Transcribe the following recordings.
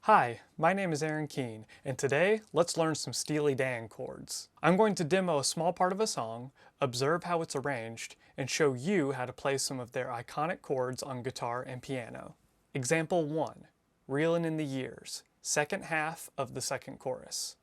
Hi, my name is Aaron Keen, and today let's learn some Steely Dan chords. I'm going to demo a small part of a song, observe how it's arranged, and show you how to play some of their iconic chords on guitar and piano. Example 1, Reelin' in the Years, second half of the second chorus.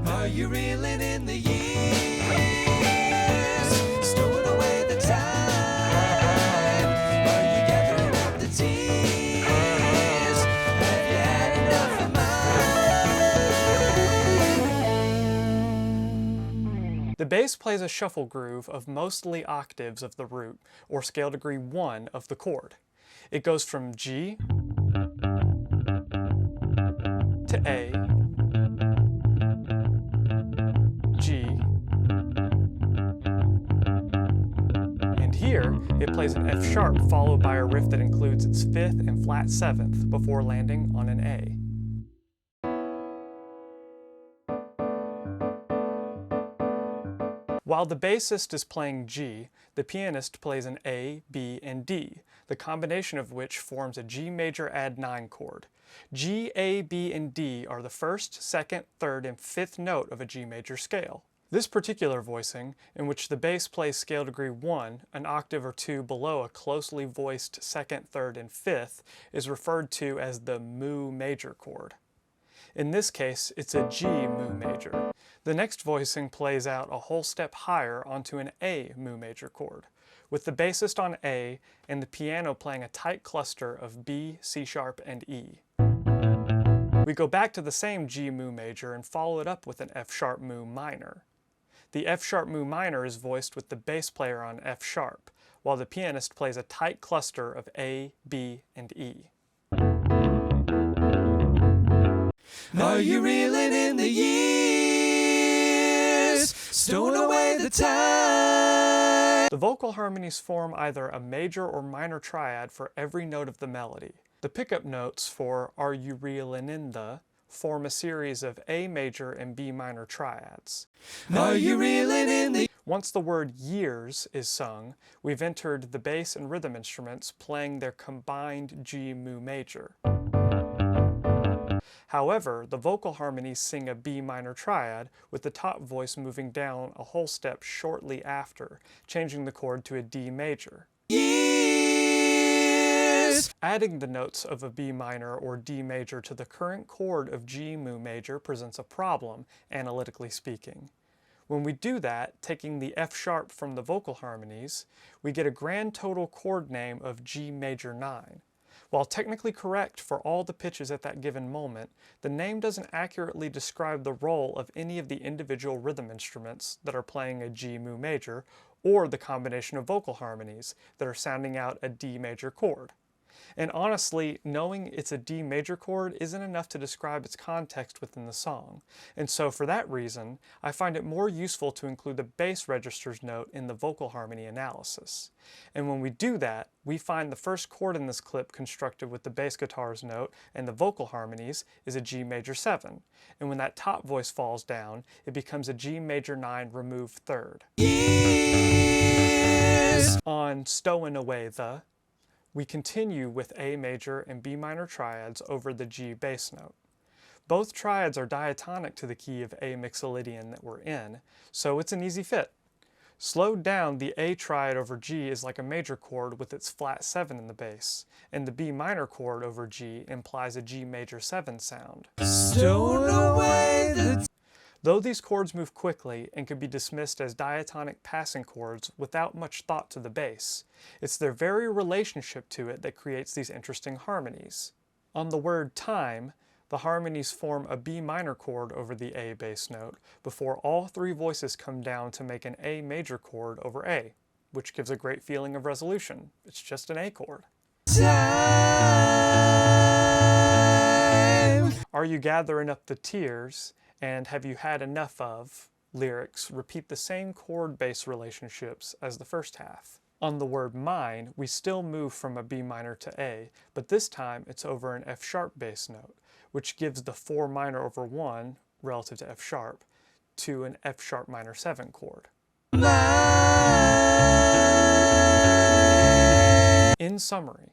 Are you reeling in the years, stowing away the time? Are you gathering up the tears? Have you had enough of mine? The bass plays a shuffle groove of mostly octaves of the root, or scale degree 1 of the chord. It goes from G to A, G, and here it plays an F sharp followed by a riff that includes its 5th and flat 7th before landing on an A. While the bassist is playing G, the pianist plays an A, B, and D, the combination of which forms a G major add 9 chord. G, A, B, and D are the first, second, third, and fifth note of a G major scale. This particular voicing, in which the bass plays scale degree 1, an octave or two below a closely voiced second, third, and fifth, is referred to as the mu major chord. In this case, it's a G mu major. The next voicing plays out a whole step higher onto an A mu major chord, with the bassist on A and the piano playing a tight cluster of B, C sharp, and E. We go back to the same G mu major and follow it up with an F sharp mu minor. The F sharp mu minor is voiced with the bass player on F sharp, while the pianist plays a tight cluster of A, B, and E. Are you reeling in the years, stowing away the time? The vocal harmonies form either a major or minor triad for every note of the melody. The pickup notes for Are You Reelin' in the form a series of A major and B minor triads. Are you reeling in the... Once the word years is sung, we've entered the bass and rhythm instruments playing their combined G mu major. However, the vocal harmonies sing a B minor triad, with the top voice moving down a whole step shortly after, changing the chord to a D major. years? Adding the notes of a B minor or D major to the current chord of G mu major presents a problem, analytically speaking. When we do that, taking the F sharp from the vocal harmonies, we get a grand total chord name of G major 9. While technically correct for all the pitches at that given moment, the name doesn't accurately describe the role of any of the individual rhythm instruments that are playing a G mu major, or the combination of vocal harmonies that are sounding out a D major chord. And honestly, knowing it's a D major chord isn't enough to describe its context within the song, and so for that reason, I find it more useful to include the bass register's note in the vocal harmony analysis. And when we do that, we find the first chord in this clip constructed with the bass guitar's note and the vocal harmonies is a G major 7, and when that top voice falls down, it becomes a G major 9 removed third. years? On Stowin' Away the, we continue with A major and B minor triads over the G bass note. Both triads are diatonic to the key of A mixolydian that we're in, so it's an easy fit. Slowed down, the A triad over G is like a major chord with its flat 7 in the bass, and the B minor chord over G implies a G major 7 sound. Stowing away the... Though these chords move quickly and can be dismissed as diatonic passing chords without much thought to the bass, it's their very relationship to it that creates these interesting harmonies. On the word time, the harmonies form a B minor chord over the A bass note before all three voices come down to make an A major chord over A, which gives a great feeling of resolution. It's just an A chord. time? Are you gathering up the tears? And have you had enough of lyrics repeat the same chord-bass relationships as the first half. On the word mine, we still move from a B minor to A, but this time it's over an F sharp bass note, which gives the 4 minor over 1, relative to F sharp, to an F sharp minor 7 chord. In summary,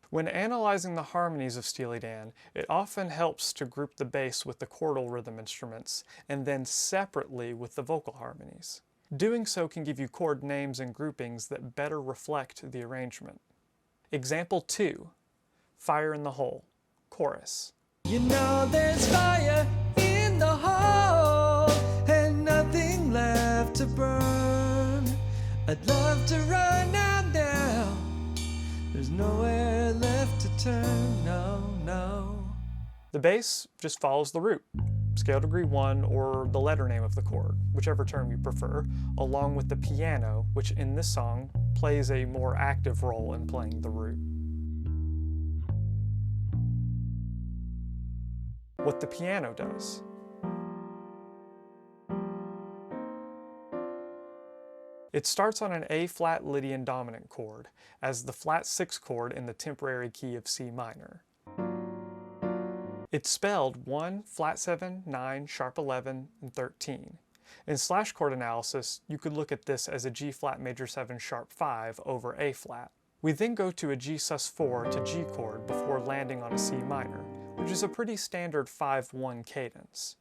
When analyzing the harmonies of Steely Dan, it often helps to group the bass with the chordal rhythm instruments, and then separately with the vocal harmonies. Doing so can give you chord names and groupings that better reflect the arrangement. Example 2, Fire in the Hole, chorus. You know there's fire in the hole and nothing left to burn. I'd love to run out now. There's nowhere left to turn, no. The bass just follows the root, scale degree 1 or the letter name of the chord, whichever term you prefer, along with the piano, which in this song plays a more active role in playing the root. What the piano does. It starts on an A-flat Lydian dominant chord, as the flat 6 chord in the temporary key of C minor. It's spelled 1, flat 7, 9, sharp 11, and 13. In slash chord analysis, you could look at this as a G flat major 7 sharp 5 over A flat. We then go to a G sus4 to G chord before landing on a C minor, which is a pretty standard 5-1 cadence.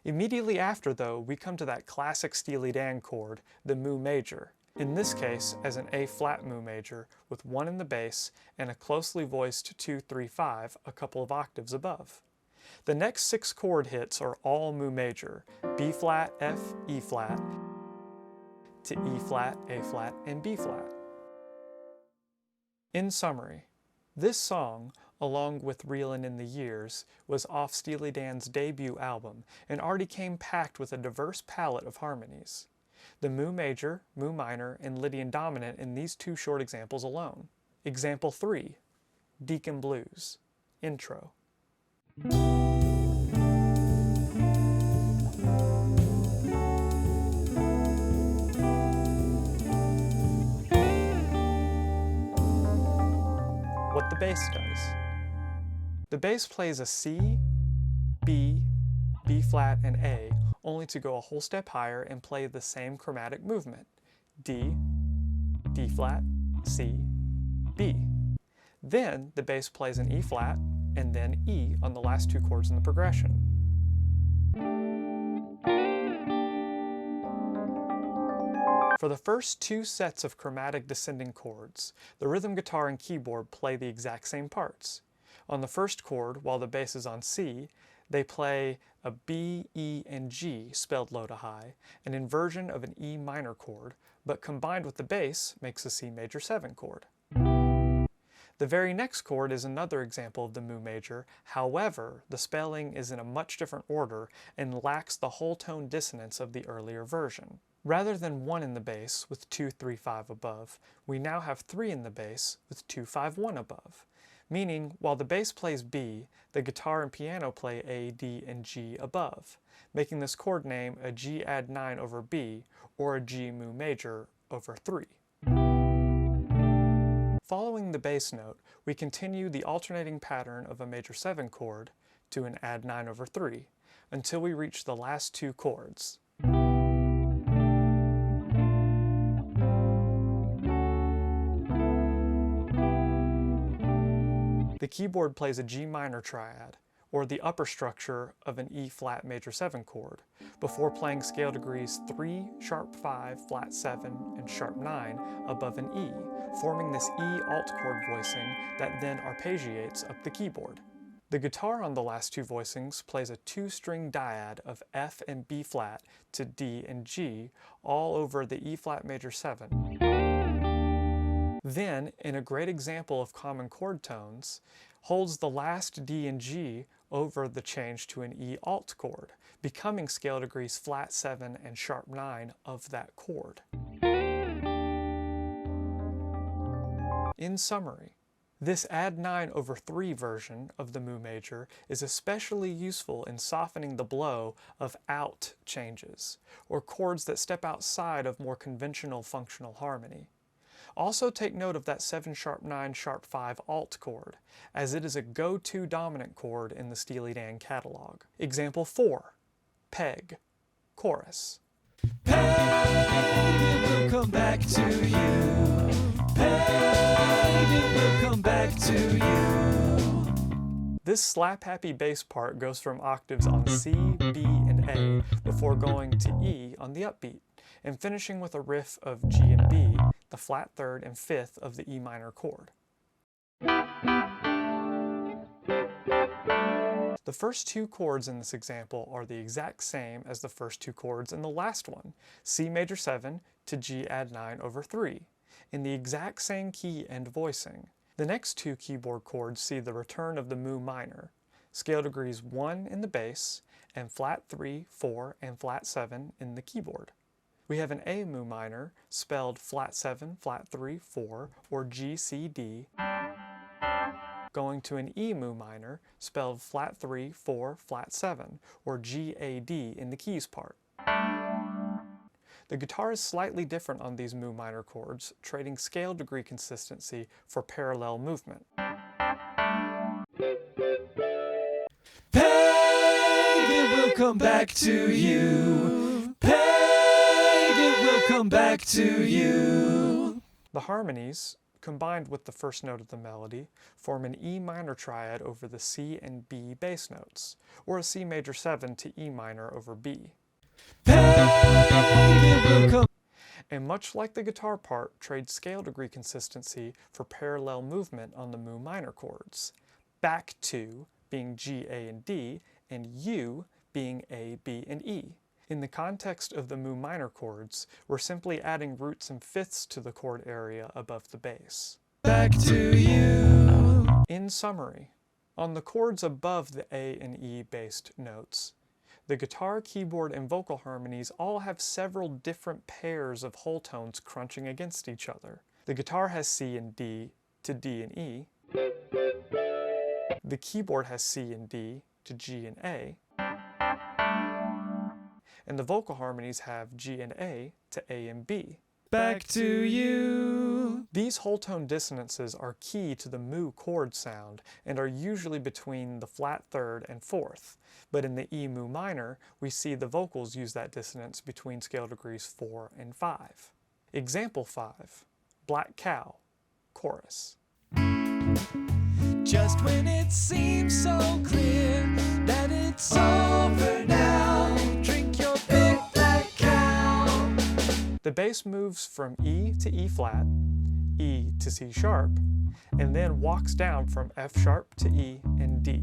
Immediately after, though, we come to that classic Steely Dan chord, the mu major, in this case as an A-flat mu major with 1 in the bass and a closely voiced 2-3-5 a couple of octaves above. The next 6 chord hits are all mu major, B-flat, F, E-flat, to E-flat, A-flat, and B-flat. In summary, this song, along with Reelin in the Years, was off Steely Dan's debut album and already came packed with a diverse palette of harmonies. The mu major, mu minor, and Lydian dominant in these 2 short examples alone. Example 3, Deacon Blues, intro. What the bass does. The bass plays a C, B, B-flat, and A, only to go a whole step higher and play the same chromatic movement, D, D-flat, C, B. Then the bass plays an E-flat, and then E on the last 2 chords in the progression. For the first 2 sets of chromatic descending chords, the rhythm guitar and keyboard play the exact same parts. On the first chord, while the bass is on C, they play a B, E, and G spelled low to high, an inversion of an E minor chord, but combined with the bass makes a C major 7 chord. The very next chord is another example of the mu major, however, the spelling is in a much different order and lacks the whole tone dissonance of the earlier version. Rather than 1 in the bass with 2-3-5 above, we now have 3 in the bass with 2-5-1 above. Meaning, while the bass plays B, the guitar and piano play A, D, and G above, making this chord name a G add 9 over B, or a G mu major over 3. Following the bass note, we continue the alternating pattern of a major 7 chord to an add 9 over 3, until we reach the last 2 chords. The keyboard plays a G minor triad, or the upper structure of an E-flat major 7 chord, before playing scale degrees 3, sharp 5, flat 7, and sharp 9 above an E, forming this E alt chord voicing that then arpeggiates up the keyboard. The guitar on the last 2 voicings plays a 2-string dyad of F and B flat to D and G, all over the E-flat major 7. Then, in a great example of common chord tones, holds the last D and G over the change to an E alt chord, becoming scale degrees flat 7 and sharp 9 of that chord. In summary, this add 9 over 3 version of the mu major is especially useful in softening the blow of out changes, or chords that step outside of more conventional functional harmony. Also take note of that 7 sharp 9 sharp 5 alt chord, as it is a go-to dominant chord in the Steely Dan catalog. Example 4, Peg, chorus. Peg, it will come back to you. Peg, it will will come back to you. This slap-happy bass part goes from octaves on C, B, and A before going to E on the upbeat, and finishing with a riff of G and B, the flat third and fifth of the E minor chord. The first two chords in this example are the exact same as the first two chords in the last one, C major 7 to G add 9 over 3, in the exact same key and voicing. The next two keyboard chords see the return of the mu minor, scale degrees 1 in the bass, and flat 3, 4, and flat 7 in the keyboard. We have an A mu minor, spelled flat 7, flat 3, 4, or G, C, D, going to an E mu minor, spelled flat 3, 4, flat 7, or G, A, D in the keys part. The guitar is slightly different on these mu minor chords, trading scale degree consistency for parallel movement. Pagan will come back to you. Pagan will come back to you. The harmonies, combined with the first note of the melody, form an E minor triad over the C and B bass notes, or a C major 7 to E minor over B. And much like the guitar part, trades scale degree consistency for parallel movement on the mu minor chords, back to being G, A, and D, and U being A, B, and E. In the context of the mu minor chords, we're simply adding roots and fifths to the chord area above the bass. Back to you. In summary, on the chords above the A and E based notes, the guitar, keyboard, and vocal harmonies all have several different pairs of whole tones crunching against each other. The guitar has C and D to D and E. The keyboard has C and D to G and A. And the vocal harmonies have G and A to A and B. Back to you. These whole tone dissonances are key to the mu chord sound and are usually between the flat third and fourth, but in the E mu minor, we see the vocals use that dissonance between scale degrees 4 and 5. Example 5, Black Cow, chorus. Just when it seems so clear that it's over now, drink your big black cow. The bass moves from E to E flat, E to C sharp, and then walks down from F sharp to E and D.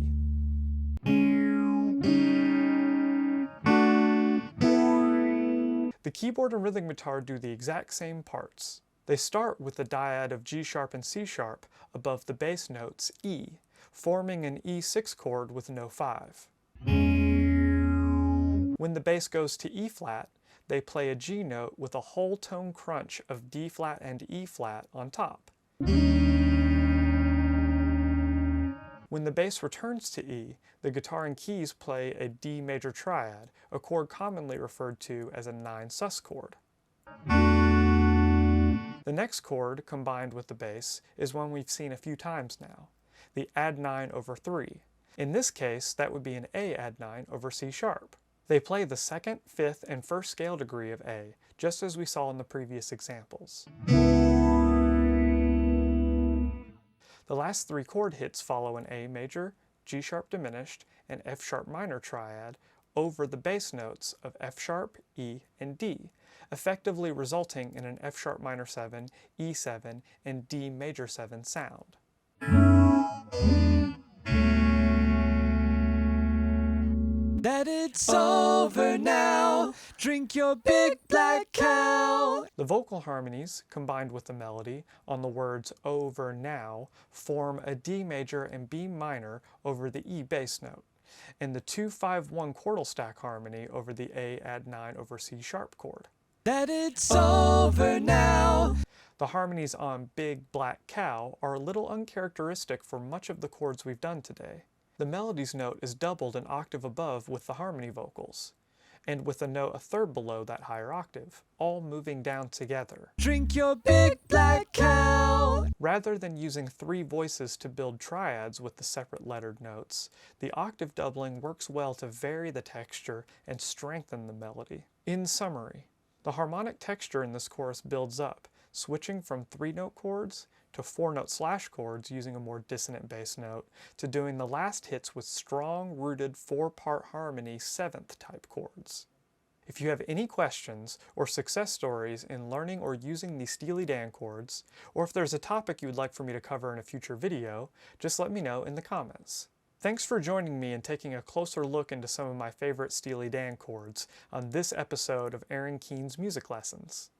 The keyboard and rhythm guitar do the exact same parts. They start with the dyad of G sharp and C sharp above the bass notes E, forming an E6 chord with no 5. When the bass goes to E flat, they play a G note with a whole tone crunch of D flat and E flat on top. When the bass returns to E, the guitar and keys play a D major triad, a chord commonly referred to as a 9 sus chord. The next chord, combined with the bass, is one we've seen a few times now, the add 9 over 3. In this case, that would be an A add 9 over C sharp. They play the second, fifth, and first scale degree of A, just as we saw in the previous examples. The last three chord hits follow an A major, G sharp diminished, and F sharp minor triad over the bass notes of F sharp, E, and D, effectively resulting in an F sharp minor 7, E7, and D major 7 sound. That it's over now, drink your big black cow. The vocal harmonies, combined with the melody, on the words over now, form a D major and B minor over the E bass note, and the 2-5-1 chordal stack harmony over the A add 9 over C sharp chord. That it's over now. The harmonies on Big Black Cow are a little uncharacteristic for much of the chords we've done today. The melody's note is doubled an octave above with the harmony vocals, and with a note a third below that higher octave, all moving down together. Drink your big black cow. Rather than using 3 voices to build triads with the separate lettered notes, the octave doubling works well to vary the texture and strengthen the melody. In summary, the harmonic texture in this chorus builds up, switching from 3-note chords to 4-note slash chords using a more dissonant bass note, to doing the last hits with strong, rooted 4-part harmony 7th type chords. If you have any questions or success stories in learning or using the Steely Dan chords, or if there's a topic you would like for me to cover in a future video, just let me know in the comments. Thanks for joining me and taking a closer look into some of my favorite Steely Dan chords on this episode of Aaron Keen's Music Lessons.